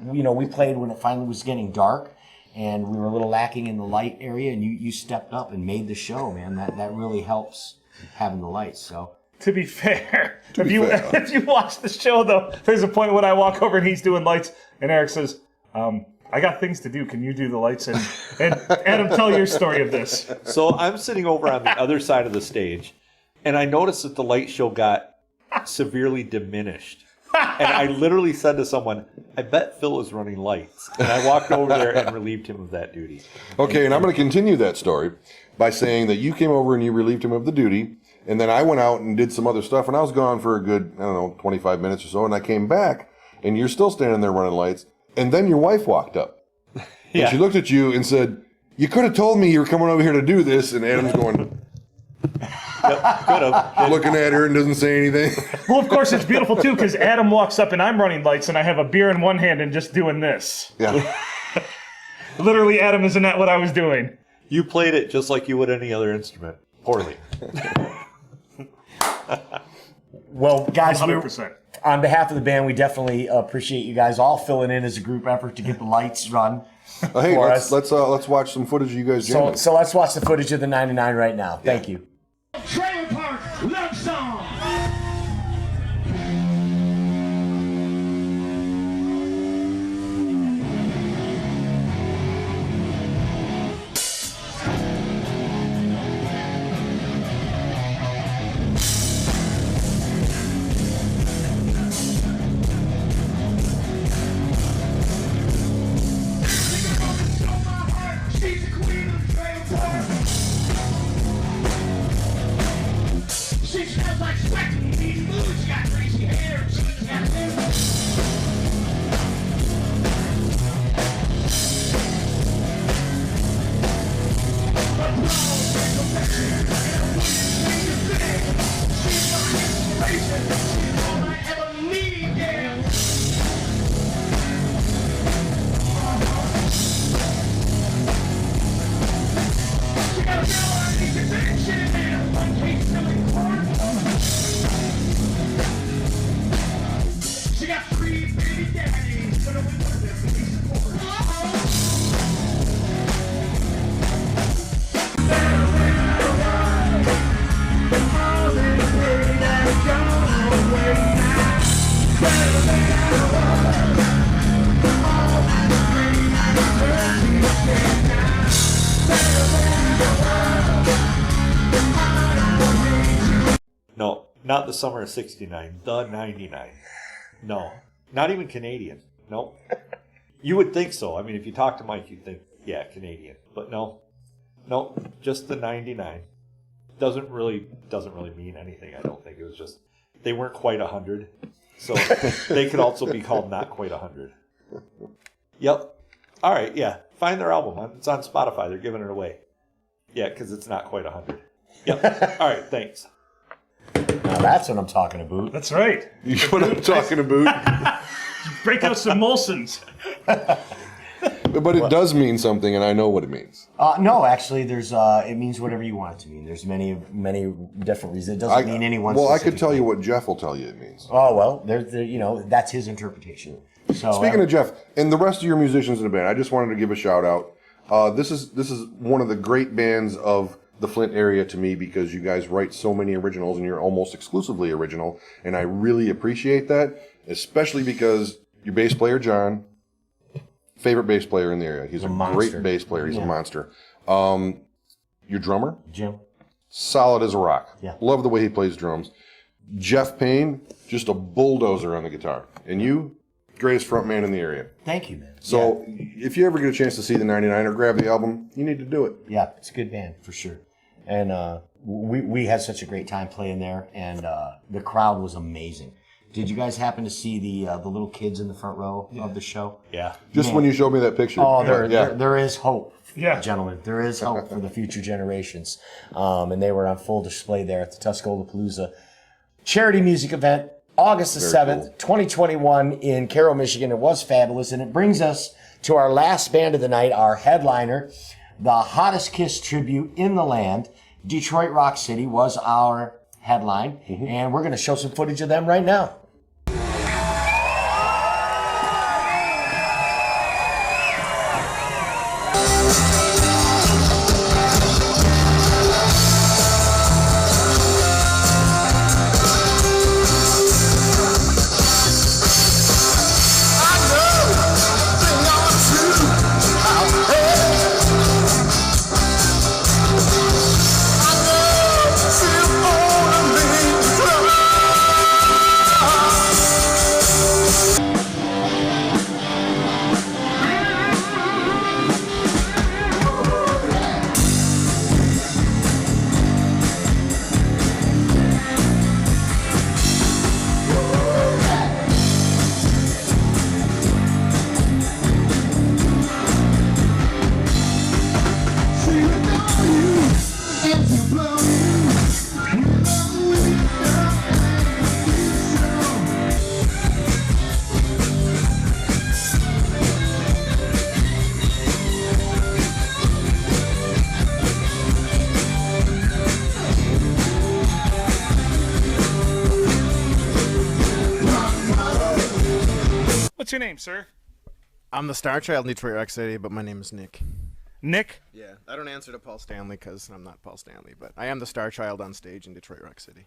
we played when it finally was getting dark and we were a little lacking in the light area and you stepped up and made the show, man. That really helps having the lights. So. To be fair, if you watch the show though, there's a point when I walk over and he's doing lights, and Eric says, "I got things to do. Can you do the lights?" And Adam, tell your story of this. So I'm sitting over on the other side of the stage, and I noticed that the light show got severely diminished. And I literally said to someone, I bet Phil is running lights. And I walked over there and relieved him of that duty. Okay, and I'm going to continue that story by saying that you came over and you relieved him of the duty, and then I went out and did some other stuff, and I was gone for a good, 25 minutes or so, and I came back, and you're still standing there running lights, and then your wife walked up. Yeah. And she looked at you and said, you could have told me you were coming over here to do this, and Adam's going... Could have. Looking at her and doesn't say anything. Well, of course, it's beautiful, too, because Adam walks up and I'm running lights and I have a beer in one hand and just doing this. Yeah. Literally, Adam, isn't that what I was doing? You played it just like you would any other instrument. Poorly. Well, guys, 100%. On behalf of the band, we definitely appreciate you guys all filling in as a group effort to get the lights run. Hey, let's watch some footage of you guys jamming. So let's watch the footage of the 99 right now. Thank you. Trailer Park Love Song. She's the queen of the trailer park. She smells like sweat and needs food. She got greasy hair. She's got She's all I ever need, yeah. She got a girl on these addiction and one case selling corn. She got 3 baby daddies, but only one of them can be supported. No, not the summer of 69. The 99. No. Not even Canadian. No. You would think so. I mean, if you talk to Mike, you'd think, yeah, Canadian. But no. No, just the 99. Doesn't really mean anything, I don't think. It was just, they weren't quite 100. So they could also be called not quite 100. Yep. All right, yeah. Find their album. It's on Spotify. They're giving it away. Yeah, because it's not quite 100. Yep. All right, thanks. Now that's what I'm talking about. That's right. You know what I'm talking about? Break out some Molsons. But it does mean something, and I know what it means. No, actually, there's it means whatever you want it to mean. There's many different reasons. It doesn't mean any one. Well, I specific could tell thing. you what Jeff will tell you it means. Oh well, that's his interpretation. So Speaking of Jeff and the rest of your musicians in the band, I just wanted to give a shout out. This is one of the great bands of the Flint area to me because you guys write so many originals and you're almost exclusively original, and I really appreciate that, especially because your bass player John, favorite bass player in the area. He's a great bass player. He's a monster. Your drummer Jim, solid as a rock. Yeah. Love the way he plays drums. Jeff Payne, just a bulldozer on the guitar, and you, greatest front man in the area. Thank you, man. So if you ever get a chance to see the 99 or grab the album, you need to do it. Yeah, it's a good band for sure. And we had such a great time playing there, and the crowd was amazing. Did you guys happen to see the little kids in the front row of the show? Yeah. Just when you showed me that picture. Oh, there is hope, yeah, gentlemen. There is hope for the future generations. And they were on full display there at the Tuscola-Palooza charity music event, August the 7th, 2021 in Carroll, Michigan. It was fabulous, and it brings us to our last band of the night, our headliner, the Hottest Kiss tribute in the land. Detroit Rock City was our headline, and we're going to show some footage of them right now. I What's your name, sir? I'm the Star Child in Detroit Rock City, but my name is Nick. Nick? Yeah, I don't answer to Paul Stanley because I'm not Paul Stanley, but I am the Star Child on stage in Detroit Rock City.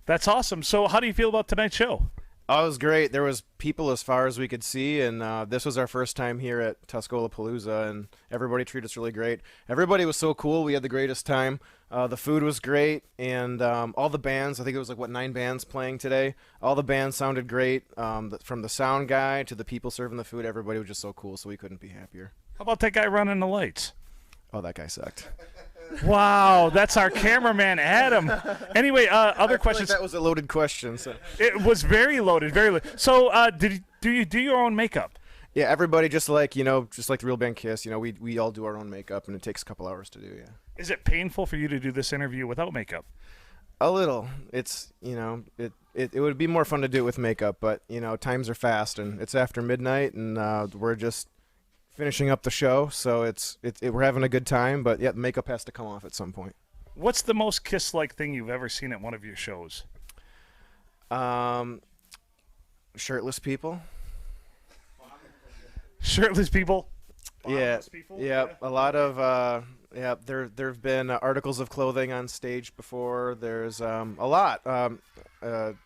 That's awesome. So how do you feel about tonight's show? Oh, it was great. There was people as far as we could see, and this was our first time here at Tuscola Palooza, and everybody treated us really great. Everybody was so cool. We had the greatest time. The food was great, and all the bands, I think it was 9 bands playing today. All the bands sounded great. From the sound guy to the people serving the food, everybody was just so cool, so we couldn't be happier. How about that guy running the lights? Oh, that guy sucked. Wow, that's our cameraman, Adam. Anyway, other questions. That was a loaded question. So. It was very loaded, very loaded. So, do you do your own makeup? Yeah, everybody just like the real band Kiss. We all do our own makeup, and it takes a couple hours to do. Yeah. Is it painful for you to do this interview without makeup? A little. It's it would be more fun to do it with makeup, but times are fast, and it's after midnight, and we're just finishing up the show, so we're having a good time, but yeah, the makeup has to come off at some point. What's the most Kiss-like thing you've ever seen at one of your shows? Shirtless people. Shirtless people? Yeah, people? Yeah, a lot of there have been articles of clothing on stage before. There's a lot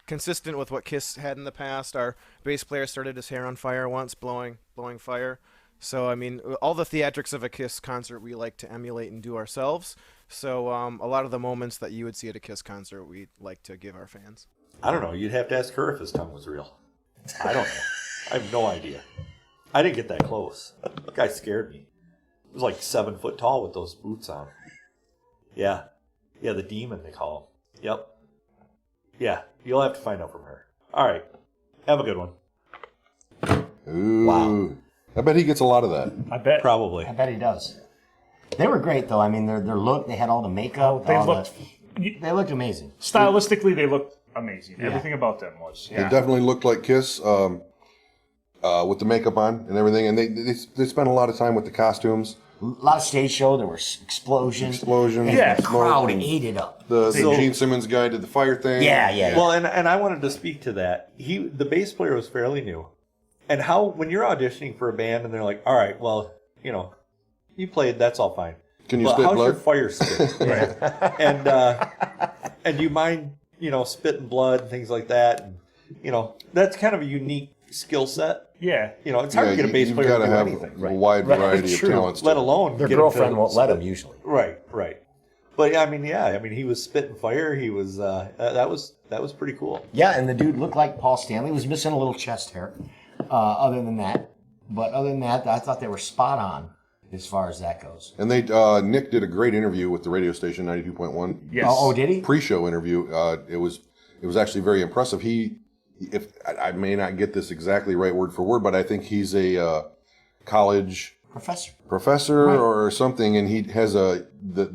consistent with what Kiss had in the past. Our bass player started his hair on fire once, blowing fire. So, I mean, all the theatrics of a Kiss concert we like to emulate and do ourselves. So, a lot of the moments that you would see at a Kiss concert, we like to give our fans. I don't know. You'd have to ask her if his tongue was real. I don't know. I have no idea. I didn't get that close. The guy scared me. He was like 7 foot tall with those boots on. Yeah. Yeah, the demon, they call him. Yep. Yeah, you'll have to find out from her. All right. Have a good one. Ooh. Wow. I bet he gets a lot of that. I bet. Probably. I bet he does. They were great, though. I mean, their look, they had all the makeup. They looked amazing. Stylistically, they looked amazing. Yeah. Everything about them was. It definitely looked like Kiss with the makeup on and everything, and they spent a lot of time with the costumes. A lot of stage show. There were explosions. Yeah, the crowd ate it up. The Gene Simmons guy did the fire thing. Yeah. Well, and I wanted to speak to that. The bass player was fairly new. And when you're auditioning for a band and they're like, all right, well, you played, that's all fine. Can you but spit how's blood? your fire spit? And you mind, spitting blood and things like that. And, that's kind of a unique skill set. Yeah. It's hard to get a bass player to do anything. You've got to have a wide variety of talents. Let alone their get girlfriend won't let them usually. Right. But I mean, he was spitting fire. He was that was pretty cool. Yeah, and the dude looked like Paul Stanley. He was missing a little chest hair. Other than that, I thought they were spot on as far as that goes. And Nick did a great interview with the radio station 92.1. Yes. Oh, did he? Pre-show interview. It was actually very impressive. If I may not get this exactly right word for word, but I think he's a college professor Right. or something, and he has the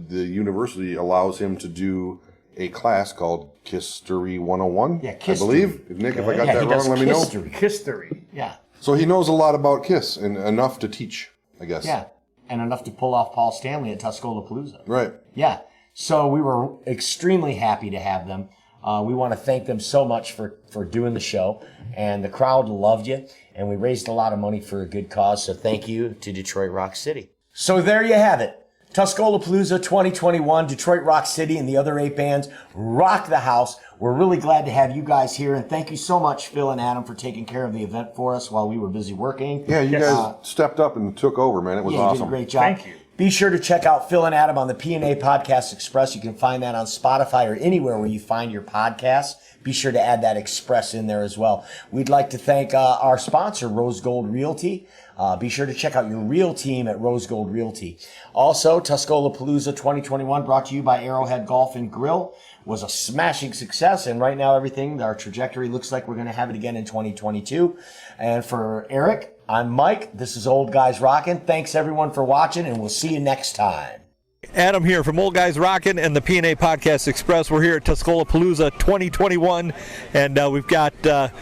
university allows him to do a class called Kisstory 101. Yeah, I Kisstory. believe. Nick, if I got Yeah, that he wrong, does let me know. History. Yeah. So he knows a lot about Kiss and enough to teach, I guess. Yeah, and enough to pull off Paul Stanley at Tuscola Palooza. Right. Yeah. So we were extremely happy to have them. We want to thank them so much for doing the show. And the crowd loved you. And we raised a lot of money for a good cause. So thank you to Detroit Rock City. So there you have it. Tuscola Palooza 2021, Detroit Rock City and the other 8 bands rock the house. We're really glad to have you guys here. And thank you so much, Phil and Adam, for taking care of the event for us while we were busy working. Yeah, you guys stepped up and took over, man. It was You awesome. did a great job. Thank you. Be sure to check out Phil and Adam on the P&A Podcast Express. You can find that on Spotify or anywhere where you find your podcasts. Be sure to add that Express in there as well. We'd like to thank our sponsor, Rose Gold Realty. Be sure to check out your real team at Rose Gold Realty. Also, Tuscola Palooza 2021, brought to you by Arrowhead Golf and Grill, was a smashing success. And right now, our trajectory looks like we're going to have it again in 2022. And for Eric, I'm Mike. This is Old Guys Rockin'. Thanks, everyone, for watching, and we'll see you next time. Adam here from Old Guys Rockin' and the P&A Podcast Express. We're here at Tuscola Palooza 2021, and we've got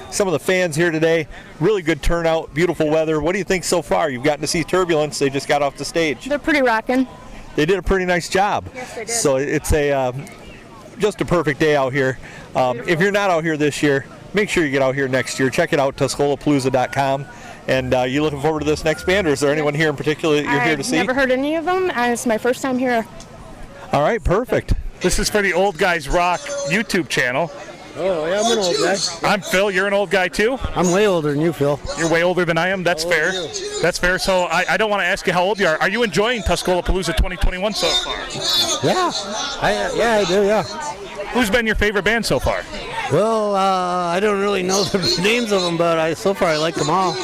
some of the fans here today. Really good turnout, beautiful weather. What do you think so far? You've gotten to see Turbulence. They just got off the stage. They're pretty rockin'. They did a pretty nice job. Yes, they did. So it's just a perfect day out here. If you're not out here this year, make sure you get out here next year. Check it out, TuscolaPalooza.com. And you looking forward to this next band, or is there anyone here in particular that you're here to see? I've never heard any of them, and it's my first time here. All right, perfect. This is for the Old Guys Rock YouTube channel. Oh, yeah, I'm an old guy. I'm Phil. You're an old guy, too? I'm way older than you, Phil. You're way older than I am? That's fair. That's fair. So I don't want to ask you how old you are. Are you enjoying Tuscola-Palooza 2021 so far? Yeah. I do, yeah. Who's been your favorite band so far? Well, I don't really know the names of them, but so far I like them all.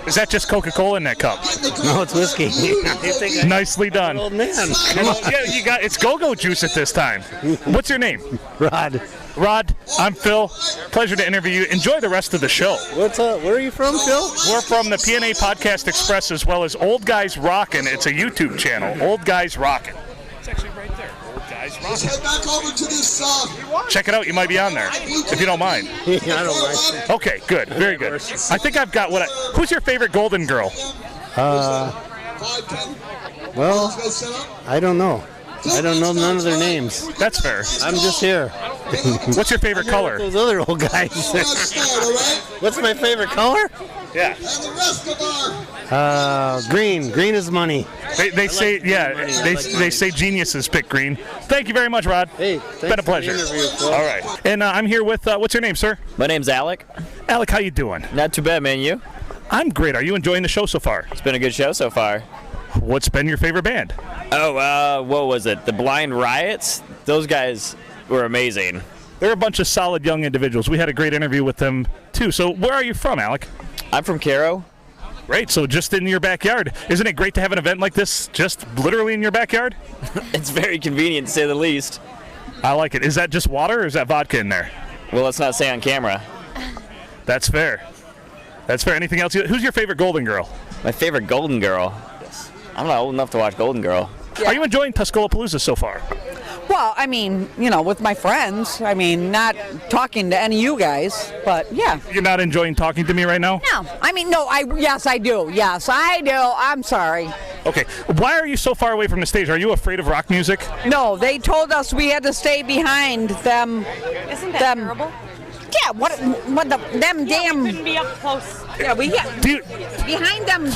Is that just Coca-Cola in that cup? No, it's whiskey. Nicely done. Old man. Yeah, it's go-go juice at this time. What's your name? Rod. Rod, I'm Phil. Pleasure to interview you. Enjoy the rest of the show. What's up? Where are you from, Phil? We're from the PNA Podcast Express, as well as Old Guys Rockin'. It's a YouTube channel, Old Guys Rockin'. It's actually right there, Old Guys Rockin'. Let's head back over to this Check it out. You might be on there, if you don't mind. Yeah, I don't mind. Okay, good. Very good. I think I've got who's your favorite Golden Girl? Well, I don't know. I don't know none of their names. That's fair. I'm just here. What's your favorite color? Those other old guys. What's my favorite color? Yeah. Green. Green is money. They say, they say geniuses pick green. Thank you very much, Rod. Hey, been a pleasure. All right. And I'm here with, what's your name, sir? My name's Alec. Alec, how you doing? Not too bad, man. You? I'm great. Are you enjoying the show so far? It's been a good show so far. What's been your favorite band? Oh, what was it? The Blind Riots? Those guys were amazing. They're a bunch of solid young individuals. We had a great interview with them, too. So where are you from, Alec? I'm from Caro. Great. So just in your backyard. Isn't it great to have an event like this just literally in your backyard? It's very convenient, to say the least. I like it. Is that just water or is that vodka in there? Well, let's not say on camera. That's fair. That's fair. Anything else? Who's your favorite Golden Girl? My favorite Golden Girl? I'm not old enough to watch Golden Girl. Are you enjoying Tuscola-Palooza so far? Well, I mean, with my friends. I mean, not talking to any of you guys, but yeah. You're not enjoying talking to me right now? No. I mean, no, yes, I do. Yes, I do. I'm sorry. Okay. Why are you so far away from the stage? Are you afraid of rock music? No, they told us we had to stay behind them. Isn't that terrible? Yeah, them damn. We couldn't be up close. Yeah, behind them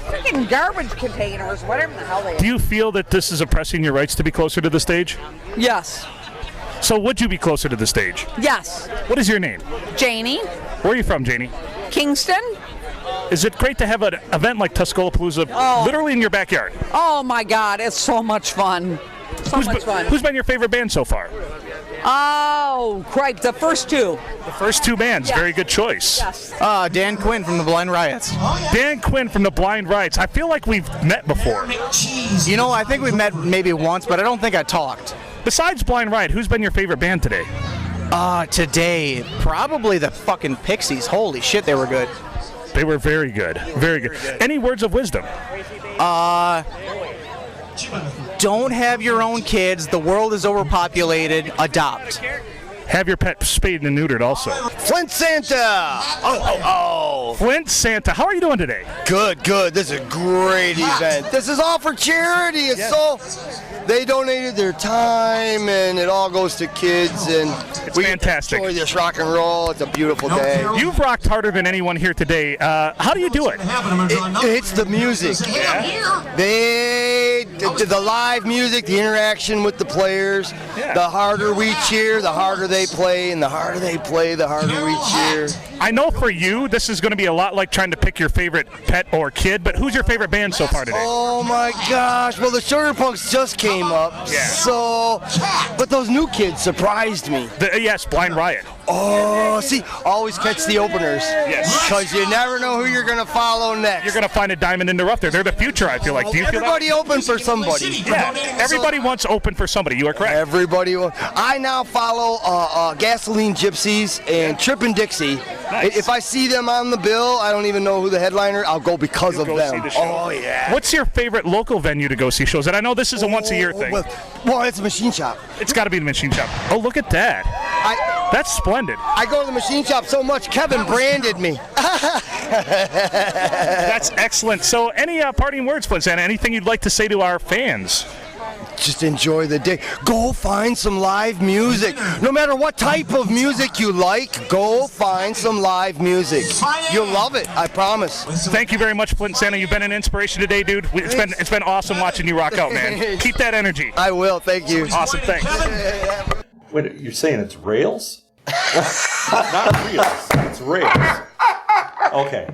freaking garbage containers, whatever the hell they are. Do you feel that this is oppressing your rights to be closer to the stage? Yes. So would you be closer to the stage? Yes. What is your name? Janie. Where are you from, Janie? Kingston. Is it great to have an event like Tuscola-Palooza literally in your backyard? Oh my God, it's so much fun. Much fun. Who's been your favorite band so far? Oh, crap, the first two. The first two bands, Yes. very good choice. Yes. Dan Quinn from the Blind Riots. Dan Quinn from the Blind Riots. I feel like we've met before. I think we've met maybe once, but I don't think I talked. Besides Blind Riot, who's been your favorite band today? Today, probably the fucking Pixies. Holy shit, they were good. They were very good. Very good. Any words of wisdom? Don't have your own kids. The world is overpopulated. Adopt. Have your pet spayed and neutered also. Flint Santa! Oh. Flint Santa, how are you doing today? Good. This is a great event. This is all for charity. They donated their time, and it all goes to kids, and it's fantastic. Enjoy this rock and roll. It's a beautiful day. You've rocked harder than anyone here today. How do you do it? It's the music. Yeah. The live music, the interaction with the players. Yeah. The harder we cheer, the harder they play, and the harder they play, the harder we cheer. I know for you, this is going to be a lot like trying to pick your favorite pet or kid, but who's your favorite band so far today? Oh my gosh, well the Sugar Punks just came up, but those new kids surprised me. Yes, Blind Riot. Oh, see, always catch the openers. Yes. Because you never know who you're going to follow next. You're going to find a diamond in the rough there. They're the future, I feel like. Do you feel Everybody open for somebody. Yeah, everybody wants open for somebody. You are correct. Everybody. I now follow Gasoline Gypsies and Trippin' Dixie. Nice. If I see them on the bill, I don't even know who the headliner. I'll go because of them. Oh yeah. What's your favorite local venue to go see shows at? I know this is a once-a-year thing. Well, it's a Machine Shop. It's got to be the Machine Shop. Oh, look at that. That's splendid. I go to the Machine Shop so much, Kevin branded me. That's excellent. So any parting words, Flint Santa? Anything you'd like to say to our fans? just enjoy the day. Go find some live music. No matter what type of music you like, go find some live music. You'll love it, I promise. Thank you very much, Flint Santa. You've been an inspiration today, dude. It's been awesome watching you rock out, man. Keep that energy. I will, thank you. Awesome, thanks. Wait, you're saying it's rails? Not reels. It's rails. Okay.